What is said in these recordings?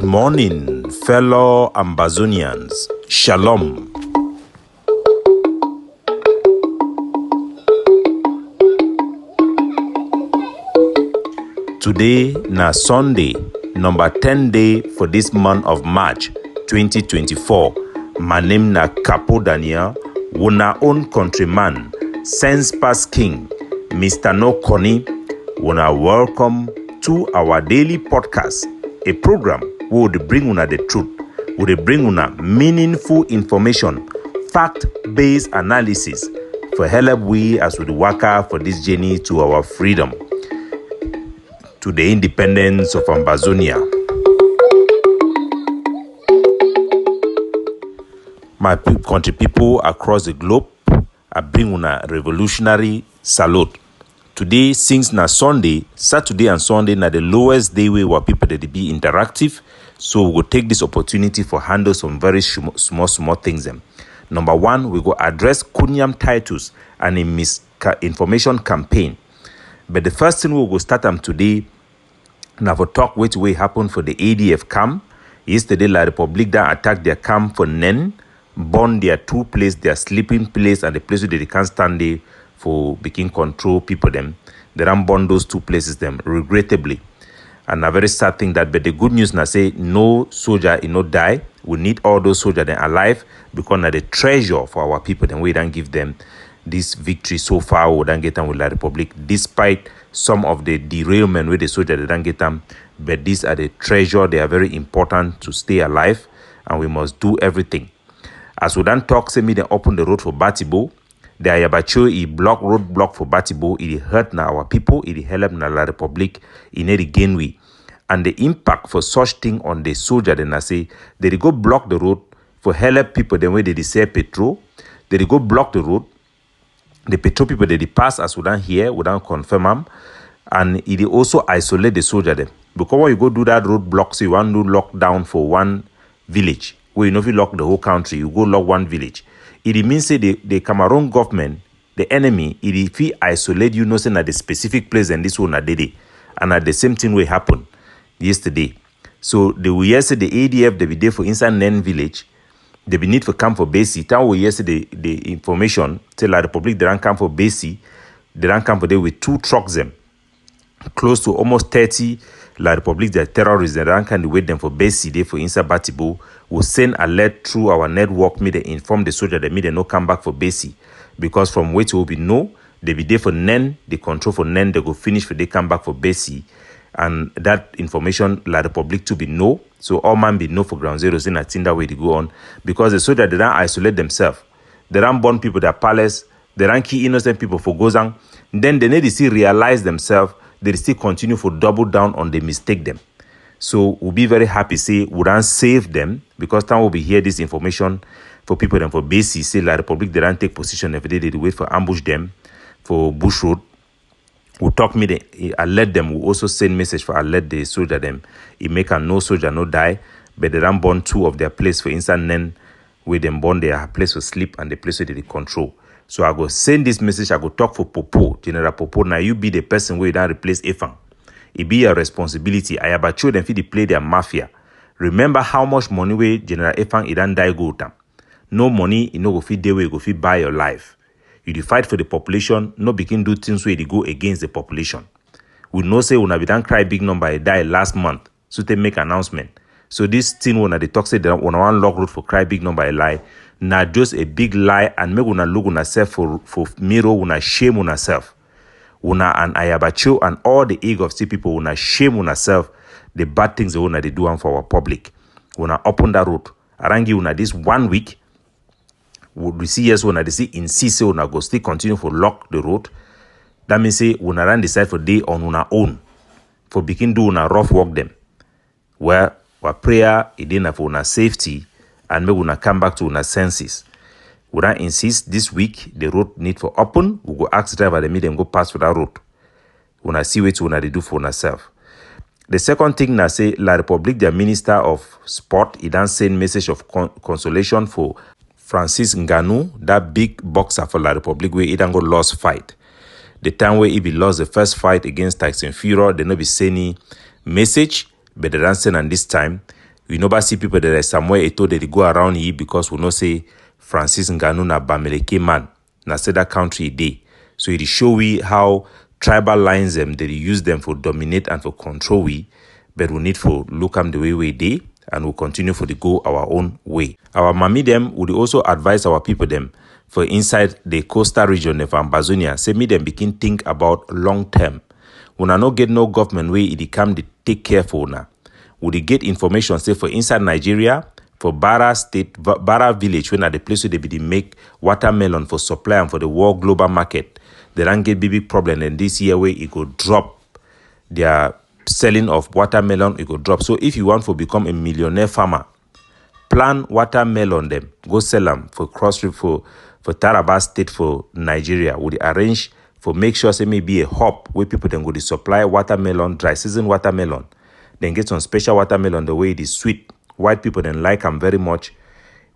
Good morning, fellow Ambazonians. Shalom. Today na Sunday, number 10 day for this month of March 2024. My name na Capo Daniel, una own countryman, sense past king, Mr. No Connie. Una welcome to our daily podcast, a program where we bring una the truth, we bring una meaningful information, fact-based analysis for help we as we work for this journey to our freedom, to the independence of Ambazonia. My country people across the globe, I bring una revolutionary salute. Today, since na Sunday, Saturday and Sunday na the lowest day where people they be interactive. So we will take this opportunity for handle some very small things. Number one, we go address Nkunyam Titus and a misinformation campaign. But the first thing we will start today, now for talk which way happened for the ADF camp. Yesterday, La Republic that attacked their camp for Nen, burn their two place, their sleeping place, and the place where they can't stand there for begin control people them. They don't burn those two places them, regrettably. And a very sad thing that, but the good news now say no soldier no die. We need all those soldiers then alive because now the treasure for our people, then we don't give them this victory so far. We don't get them with La Republic, despite some of the derailment with the soldiers they don't get them. But these are the treasure. They are very important to stay alive, and we must do everything. As we don't talk, say me then open the road for Batibo. The Ayabacho, he road block for Batibo. It hurt na our people. It help na La Republic in any gain way. And the impact for such thing on the soldier, then I say, they go block the road for help people then where they sell petrol. They go block the road. The petrol people they pass as we don't hear, we don't confirm them. And it also isolate the soldier them. Because when you go do that road block, so you want to lock down for one village. Where you know if you lock the whole country, you go lock one village. It means say the Cameroon government, the enemy, if he isolate you, know saying at the specific place and this one a day. And at the same thing will happen yesterday. So they will yesterday the ADF they be there for inside Nen village. They be need for camp for Basi. Time we yesterday the information tell La Republic they don't camp for Basi. They don't camp for there with two trucks them. Close to almost 30 La Republic, the terrorists, they don't can wait them for Basi there for inside Batibo. Will send alert through our network, me they inform the soldier that me they no come back for Basi. Because from which will be no, they be there for Nen, the control for Nen, they go finish for they come back for Basi. And that information, La Republic to be no. So all man be no for ground zero, saying I think that way to go on. Because the soldier they don't isolate themselves. They don't burn people their palace, they don't kill innocent people for Gozang. Then they need to see realize themselves, they still continue for double down on the mistake them. So we'll be very happy say we don't save them because time we'll be hear this information for people them for Basi, say La Republic they don't take position every day, they wait for ambush them for Bush Road. We'll talk me the alert them, we'll also send message for alert the soldier them. It make a no soldier no die, but they don't burn two of their place for instant Nen where them burn their place for sleep and the place where they control. So I go send this message, I go talk for Popo, General Popo. Now you be the person where you don't replace Efang. It be your responsibility. I have a children fit play their mafia. Remember how much money way General Efang it don't die go tam. No money, you know go fit day way go fit buy your life. You fight for the population, no begin do things where they go against the population. We know say when we don't cry big number die last month, so they make announcement. So this thing when they talk say they want one log road for cry big number a lie, not just a big lie and make una look una self for mirror una shame una self. Una and Ayabacho and all the ego of sea people una shame una self the bad things they do for our public. Una open that road. Arangi una this 1 week. We see yes when they see insist una go still continue for lock the road. That means say una run decide for day on una own. For begin do una rough work them. Where our prayer is for una safety and make una come back to una senses. We don't insist this week the road need for open. We go ask driver the meet them go pass for that road. Una see what una they do for ourselves. The second thing na say La Republic, the Minister of Sport, he done send message of consolation for Francis Ngannou, that big boxer for La Republic where he done go lost fight. The time where he be lost the first fight against Tyson Fury, they no be sending message, but they don't send on this time. We never see people that are somewhere Eto that they go around here because we know say Francis Ngannou na Bameleke man. Na say that country day. So it show we how tribal lines them, they use them for dominate and for control we, but we need for look them the way we dey and we'll continue for the go our own way. Our mami them would also advise our people them for inside the coastal region of Ambazonia, say me them begin think about long term. When I no get no government way it come to take care for now. Would they get information say for inside Nigeria, for Bara state, Bara village, when at the place where they be make watermelon for supply and for the world global market, they don't get big problem. And this year where it could drop their selling of watermelon, it could drop. So if you want to become a millionaire farmer, plant watermelon them, go sell them for cross for Taraba state for Nigeria. Would they arrange for make sure say maybe a hub where people then go to supply watermelon, dry season watermelon, then get some special watermelon the way it is sweet. White people then like them very much.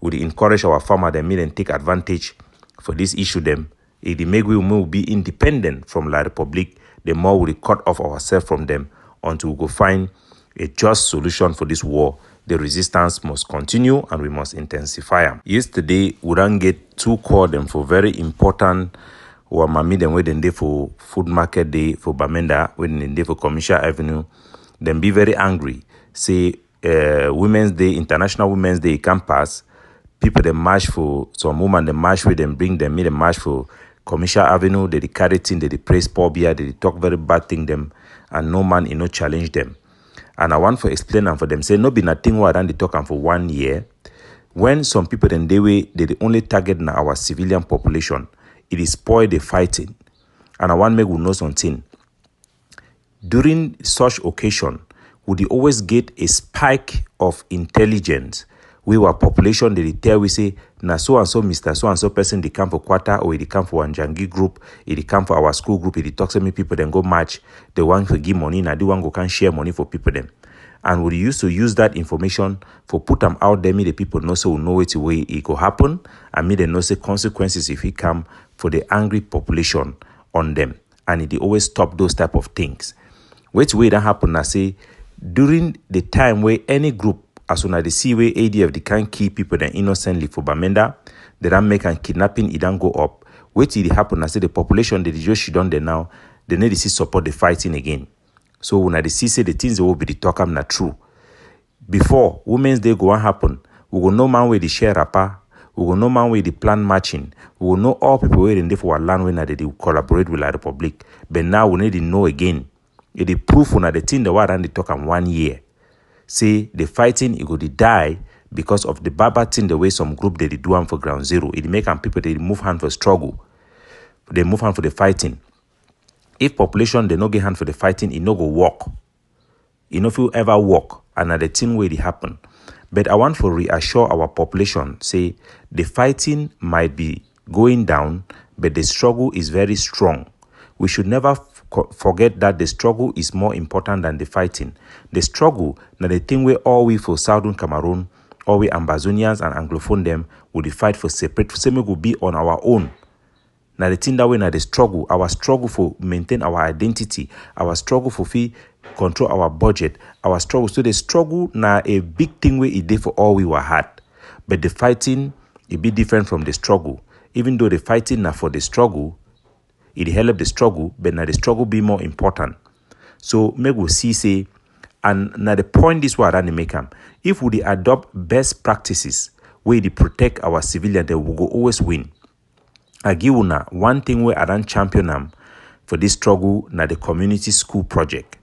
Would encourage our farmer them and take advantage for this issue them. It make we will be independent from La Republic. The more we cut off ourselves from them until we go find a just solution for this war. The resistance must continue and we must intensify them. Yesterday, we don't get two call them for very important or mami them waiting day for food market day for Bamenda, waiting day for Commercial Avenue. Them be very angry. Say Women's Day, International Women's Day can't pass. People they march for some women they march with them, bring them, meet them march for Commercial Avenue, they carry thing, they praise Pobia, they talk very bad thing them, and no man challenge them. And I want to explain them for them. Say no be nothing why they talk them for 1 year. When some people then they only target now our civilian population, it is spoil the fighting. And I want make we know something. During such occasion, would you always get a spike of intelligence we our population they tell we say na so and so Mr. So and so person they come for quarter or they come for Wanjangi group, they come for our school group, they talk to me people then go match, they want to give money, now they want go can share money for people them. And we used to use that information for put them out there, me the people know so we know it way it go happen, and me they know say consequences if it come for the angry population on them. And it always stop those type of things. Which way that happen, I say during the time where any group as soon as they see where ADF they can't keep people then innocently for Bamenda, they don't make and kidnapping, it don't go up. Wait till it happen, I say the population they just shit on there now, they need to see support the fighting again. So when they see say the things they will be the talk am not true. Before Women's Day go on happen, we will know man where the share rapper, we will know man where the plan matching, we will know all people where in there for our land when they collaborate with the Republic. But now we need to know again. It is proof when the thing the war and they talk am 1 year. Say the fighting it go to die because of the barbaric thing the way some group they do them for ground zero. It make them people they move hand for struggle. They move hand for the fighting. If population they no get hand for the fighting, it no go walk. It no feel ever walk. And at the thing where it happen. But I want to reassure our population, say the fighting might be going down, but the struggle is very strong. We should never forget that the struggle is more important than the fighting. The struggle, now the thing where all we for Southern Cameroon, all we Ambazonians and Anglophone them would fight for separate, same will be on our own. Now the thing that way now the struggle, our struggle for maintain our identity, our struggle for control our budget, our struggle. So the struggle now a big thing where it did for all we were had. But the fighting, it be different from the struggle. Even though the fighting now for the struggle, it help the struggle, but now the struggle be more important. So make we see say, and now the point is what I make them. If we adopt best practices where they protect our civilian, they will go always win. I give you now one thing where I don't champion them for this struggle now the community school project.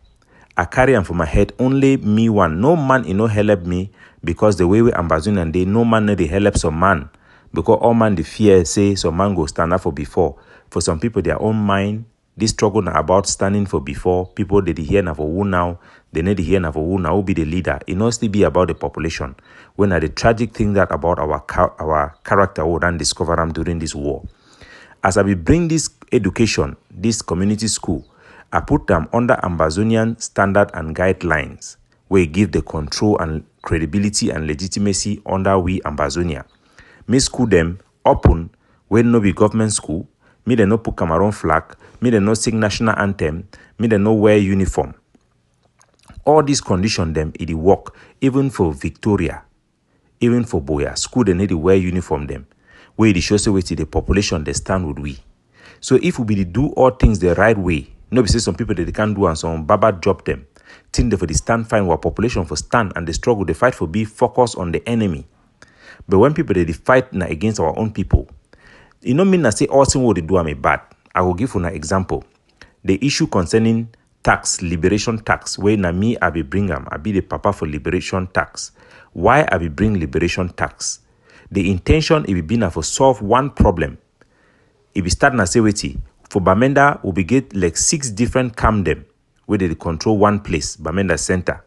I carry them for my head only me one. No man no help me because the way we Ambazonian they no man they help some man. Because all man the fear say some man go stand up for before. For some people, their own mind, this struggle now about standing for before. People they hear now for who now, they need to hear now for who now will be the leader. It must be about the population. When are the tragic thing that about our character we done discover them during this war. As I will bring this education, this community school, I put them under Ambazonian standard and guidelines where give the control and credibility and legitimacy under we Ambazonia. Me school them open when no be government school. Me they no put Cameroon flag. Me they no sing national anthem. Me they no wear uniform. All these conditions them, it work even for Victoria, even for Boya. School they need to wear uniform them. Where it shows way to the population they stand with we. So if we be to do all things the right way, no be say some people that they can't do and some baba drop them. Think they for the stand fine our population for stand and they struggle, they fight for be focused on the enemy. But when people they fight na against our own people, it no mean I say all thing what they do am bad. I will give you an example. The issue concerning tax, liberation tax, where na me I be bring am, I be the papa for liberation tax. Why I be bring liberation tax? The intention it be na for solve one problem. If we start na say wait, for Bamenda we be get like 6 different camp them where they control one place, Bamenda Center.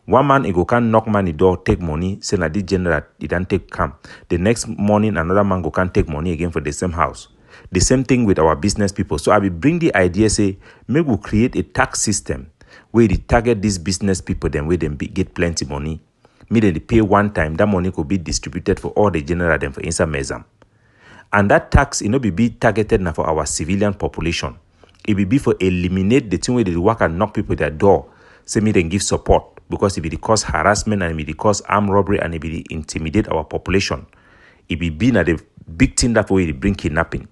One man he go can knock man the door, take money, say na the general he don't take camp. The next morning another man go can take money again for the same house. The same thing with our business people. So I will bring the idea say maybe we create a tax system where they target these business people then where them get plenty money. Maybe they pay one time, that money could be distributed for all the general them for inside Mezam. And that tax, be targeted now for our civilian population. It will be for eliminate the thing where they work and knock people at their door. Say me then give support because it will cause harassment and it will cause armed robbery and it will intimidate our population. It will be the big thing that way they bring kidnapping.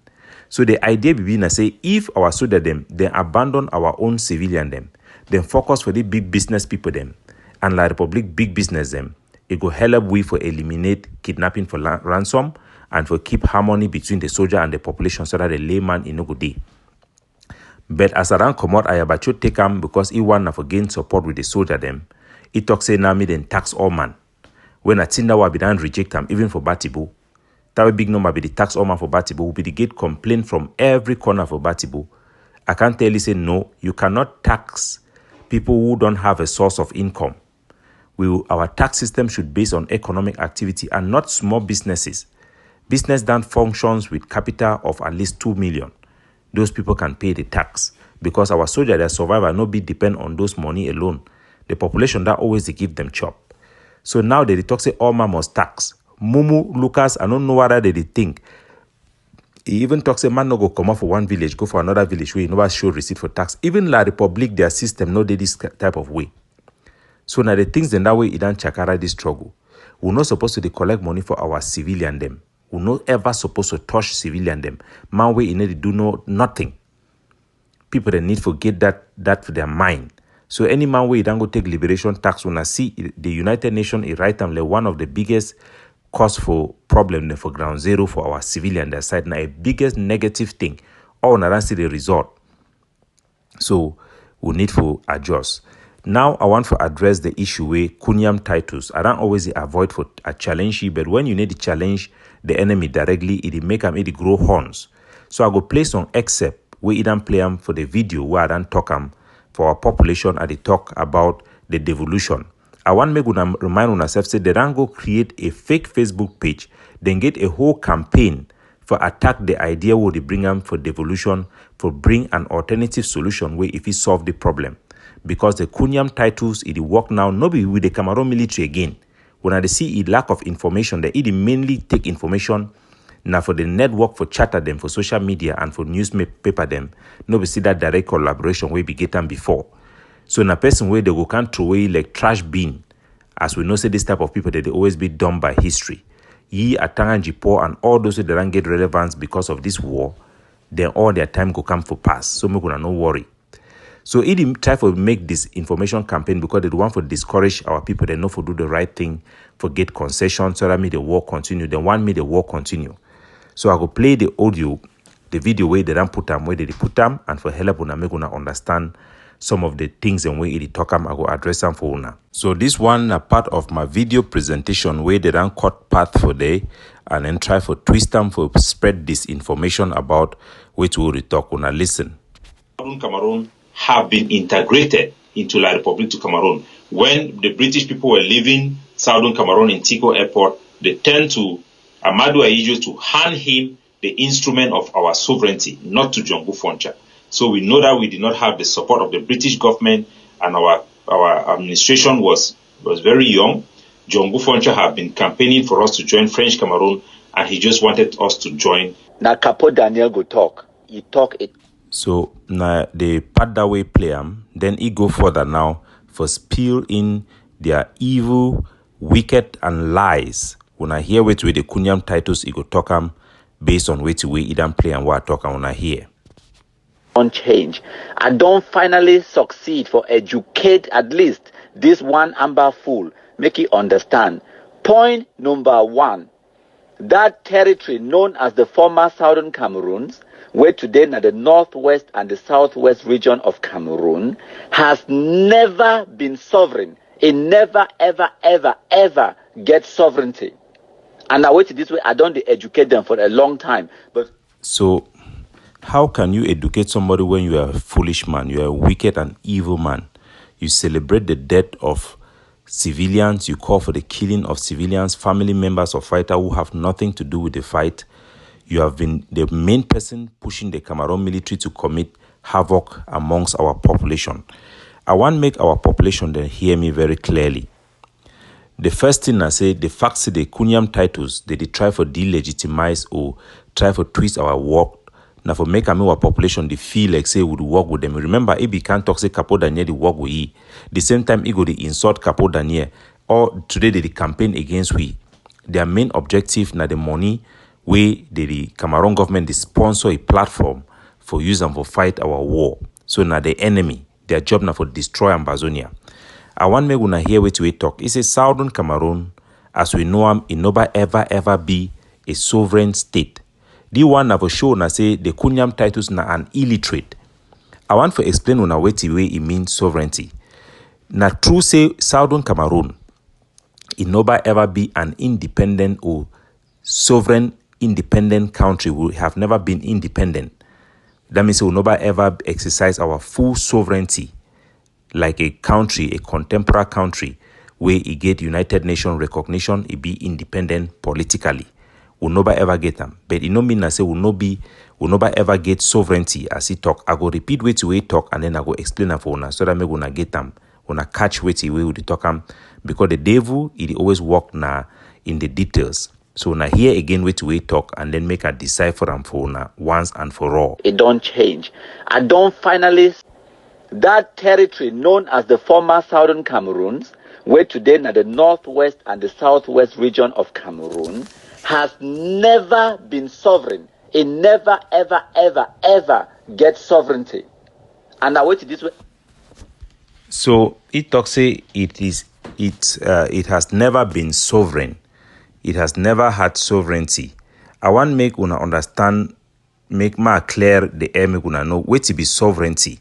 So the idea will be na say if our soldier them, they abandon our own civilian them, then focus for the big business people them, and La Republic big business them, it go help we for eliminate kidnapping for ransom and for keep harmony between the soldier and the population so that the layman in no good day. But as around come out, I about take him because he want to gain support with the soldier them. He talk say now me then tax all man. When I think that will be done reject him even for Batibu. That big number be the tax all man for Batibu. Will be the gate complaint from every corner for Batibu. I can't tell you say no, you cannot tax people who don't have a source of income. Our tax system should base on economic activity and not small businesses. Business that functions with capital of at least 2 million. Those people can pay the tax because our soldier, their survival, no be depend on those money alone. The population that always they give them chop. So now they talk say all man must tax. Mumu, Lucas, I don't know what they think. He even talks say man no go come out for one village, go for another village where you never show receipt for tax. Even La Republic, their system, no they this type of way. So now the things in that way, it don't chakara this struggle. We're not supposed to collect money for our civilian them. We're not ever supposed to touch civilian them. Man way in need to do nothing. People that need to forget that for their mind. So any man way don't go take liberation tax when I see the United Nations is right like one of the biggest cause for problem for ground zero for our civilian that side now a biggest negative thing. All na see the result. So we need to adjust. Now I want to address the issue where Nkunyam Titus. I don't always avoid for a challenge, but when you need to challenge the enemy directly, it make them it grow horns. So I go play some excerpt where it don't play them for the video where I don't talk them for our population and they talk about the devolution. I want me to remind myself say they don't go create a fake Facebook page, then get a whole campaign for attack the idea where they bring them for devolution, for bring an alternative solution where if it solve the problem. Because the Nkunyam Titus, it work now, no be with the Cameroon military again. When I see a lack of information, that it mainly take information now for the network for chatter them, for social media and for newspaper them. No be see that direct collaboration where we get them before. So in a person where they go can't throw away like trash bin. As we know, say this type of people that they always be done by history. Ye Atanga Jipo and all those that don't get relevance because of this war, then all their time go come for pass. So me gonna no worry. So it try to make this information campaign because they want to discourage our people. They know to do the right thing, for get concessions, so that me the war continue. They want me the war continue. So I go play the audio, the video where they don't put them, where they put them, and for help una make una understand some of the things and where it talk them, I go address them for una. So this one a part of my video presentation where they don't cut path for day and then try for twist them for spread this information about which we will talk una listen. Cameroon have been integrated into La Republic to Cameroon. When the British people were leaving Southern Cameroon in Tico Airport, they turned to Amadou Ahidjo to hand him the instrument of our sovereignty, not to John Bufoncha. So we know that we did not have the support of the British government, and our administration was very young. John Bufoncha had been campaigning for us to join French Cameroon, and he just wanted us to join. Now Capo Daniel go talk. He talk it. So now the part that way play then he go further now for spill in their evil, wicked, and lies. When I hear which way the Nkunyam Titus, go talk based on which way he don't play and what talk when I hear. Don't change. I don't finally succeed for educate at least this one amber fool, make it understand. Point number one, that territory known as the former Southern Cameroons, where today now the northwest and the southwest region of Cameroon, has never been sovereign. It never, ever, ever, ever gets sovereignty. And I wait this way, I don't educate them for a long time. But so how can you educate somebody when you are a foolish man? You are a wicked and evil man. You celebrate the death of civilians. You call for the killing of civilians, family members of fighters who have nothing to do with the fight. You have been the main person pushing the Cameroon military to commit havoc amongst our population. I want to make our population then hear me very clearly. The first thing I say, the fact that the Nkunyam Titus, they try for delegitimize or try for twist our work. Now for make our population they feel like say we would work with them. Remember, if we can't talk say Capo Daniel, they work with he. The same time, he go to insult Capo Daniel. Or today they campaign against we. Their main objective now the money where the Cameroon government they sponsor a platform for use and for fight our war. So now the enemy, their job now for destroy Ambazonia. I want me gonna hear what we talk. It's a Southern Cameroon, as we know it never ever be a sovereign state. The one na for sure na say the Nkunyam Titus na an illiterate. I want to explain on a way it means sovereignty. Na true say Southern Cameroon, it never ever be an independent or sovereign independent country. We have never been independent. That means we will never ever exercise our full sovereignty like a country, a contemporary country where it get United Nations recognition, it be independent politically. We'll never ever get them. But it no mean I say we'll never ever get sovereignty as he talk. I go repeat what we talk and then I go explain it for una so that me gonna get them. Gonna catch what we will talk because the devil it always work na in the details. So now here again what we talk and then make a decipher them for una once and for all. It don't change. I don't finally that territory known as the former Southern Cameroons, where today now the northwest and the southwest region of Cameroon, has never been sovereign. It never, ever, ever, ever gets sovereignty. And I wait this way. So it talks say it has never been sovereign. It has never had sovereignty. I want make una understand, make ma clear the air make una know what to be sovereignty.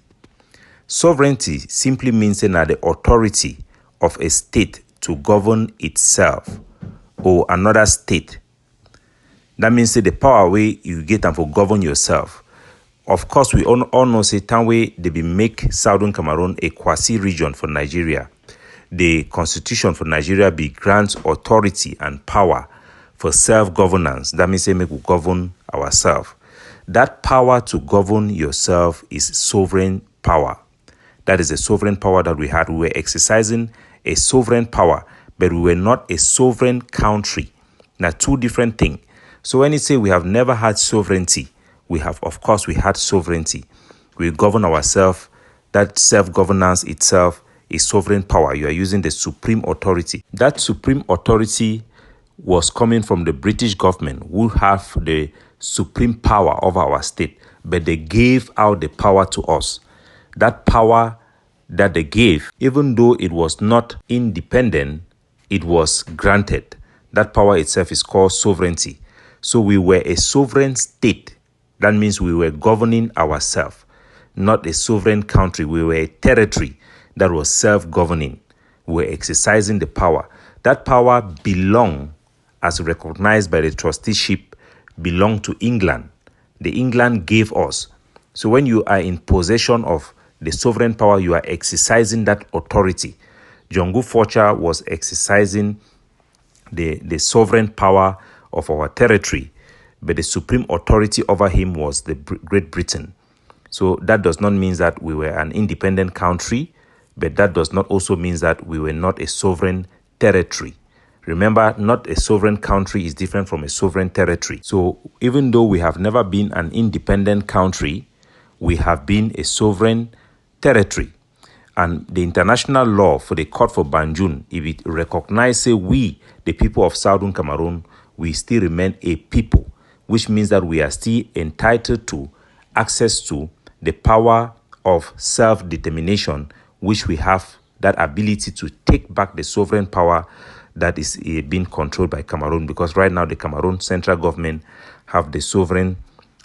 Sovereignty simply means that the authority of a state to govern itself or another state. That means the power way you get them for govern yourself. Of course, we all know say time way they be make Southern Cameroon a quasi region for Nigeria. The constitution for Nigeria be grants authority and power for self-governance. That means they make we govern ourselves. That power to govern yourself is sovereign power. That is a sovereign power that we had. We were exercising a sovereign power, but we were not a sovereign country. Now, two different things. So when you say we have never had sovereignty, we have, of course, we had sovereignty. We govern ourselves. That self-governance itself is sovereign power. You are using the supreme authority. That supreme authority was coming from the British government, who have the supreme power over our state, but they gave out the power to us. That power that they gave, even though it was not independent, it was granted. That power itself is called sovereignty. So we were a sovereign state. That means we were governing ourselves, not a sovereign country. We were a territory that was self-governing. We were exercising the power. That power belonged, as recognized by the trusteeship, belonged to England. The England gave us. So when you are in possession of the sovereign power, you are exercising that authority. Jongu Forcha was exercising the sovereign power of our territory, but the supreme authority over him was the Great Britain. So that does not mean that we were an independent country, but that does not also mean that we were not a sovereign territory. Remember, not a sovereign country is different from a sovereign territory. So even though we have never been an independent country, we have been a sovereign territory. And the international law for the court for Banjul, if it recognizes we, the people of Southern Cameroon, we still remain a people, which means that we are still entitled to access to the power of self-determination, which we have that ability to take back the sovereign power that is being controlled by Cameroon, because right now the Cameroon central government have the sovereign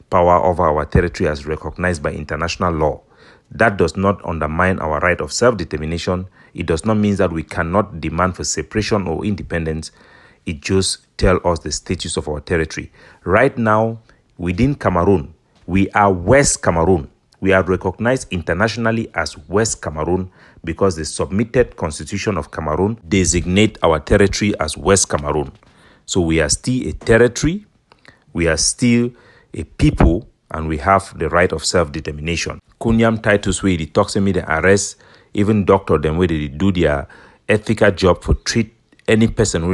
power over our territory as recognized by international law. That does not undermine our right of self-determination. It does not mean that we cannot demand for separation or independence. It just tells us the status of our territory. Right now, within Cameroon, we are West Cameroon. We are recognized internationally as West Cameroon because the submitted constitution of Cameroon designate our territory as West Cameroon. So we are still a territory, we are still a people, and we have the right of self-determination. Nkunyam Titus, where he talks to me, the arrest, even doctor them where they do their ethical job for treat any patient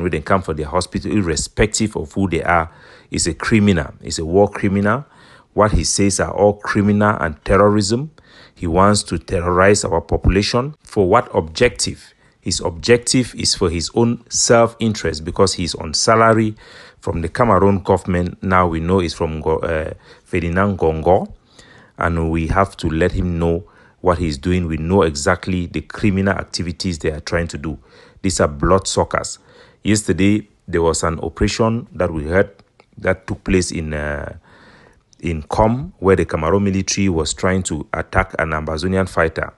when they come for their hospital, irrespective of who they are, is a criminal, is a war criminal. What he says are all criminal and terrorism. He wants to terrorize our population. For what objective? His objective is for his own self-interest because he's on salary from the Cameroon government. Now we know it's from Ferdinand Gongo, and we have to let him know what he's doing. We know exactly the criminal activities they are trying to do. These are bloodsuckers. Yesterday, there was an operation that we heard that took place in Com, where the Cameroon military was trying to attack an Amazonian fighter.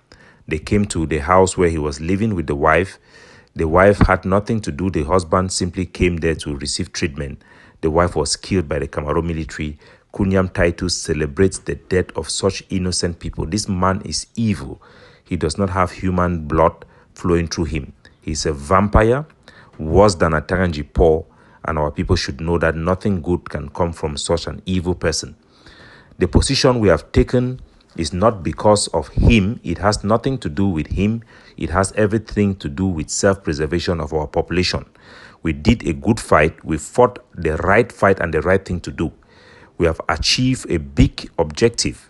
They came to the house where he was living with the wife. The wife had nothing to do. The husband simply came there to receive treatment. The wife was killed by the Cameroon military. Nkunyam Titus celebrates the death of such innocent people. This man is evil. He does not have human blood flowing through him. He's a vampire, worse than a Taranji Paul, and our people should know that nothing good can come from such an evil person. The position we have taken is not because of him. It has nothing to do with him. It has everything to do with self-preservation of our population. We did a good fight. We fought the right fight and the right thing to do. We have achieved a big objective,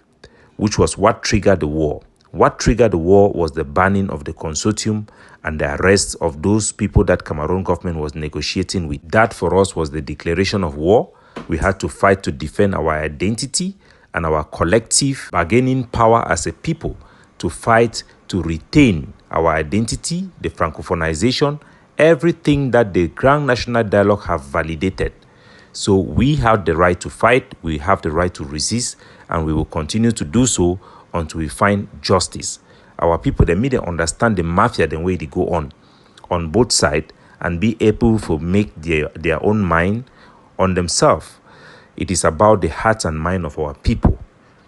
which was what triggered the war. What triggered the war was the banning of the consortium and the arrest of those people that Cameroon government was negotiating with. That for us was the declaration of war. We had to fight to defend our identity and our collective bargaining power as a people, to fight to retain our identity, the Francophonization, everything that the Grand National Dialogue have validated. So we have the right to fight, we have the right to resist, and we will continue to do so until we find justice. Our people, they may understand the mafia the way they go on both sides, and be able to make their own mind on themselves. It is about the heart and mind of our people,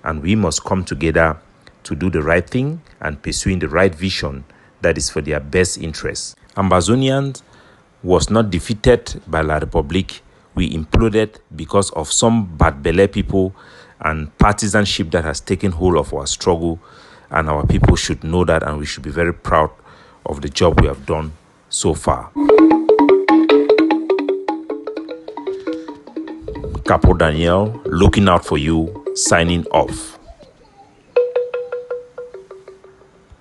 and we must come together to do the right thing and pursuing the right vision that is for their best interests. Amazonians was not defeated by La Republique. We imploded because of some bad belly people and partisanship that has taken hold of our struggle, and our people should know that, and we should be very proud of the job we have done so far. Capo Daniel, looking out for you, signing off.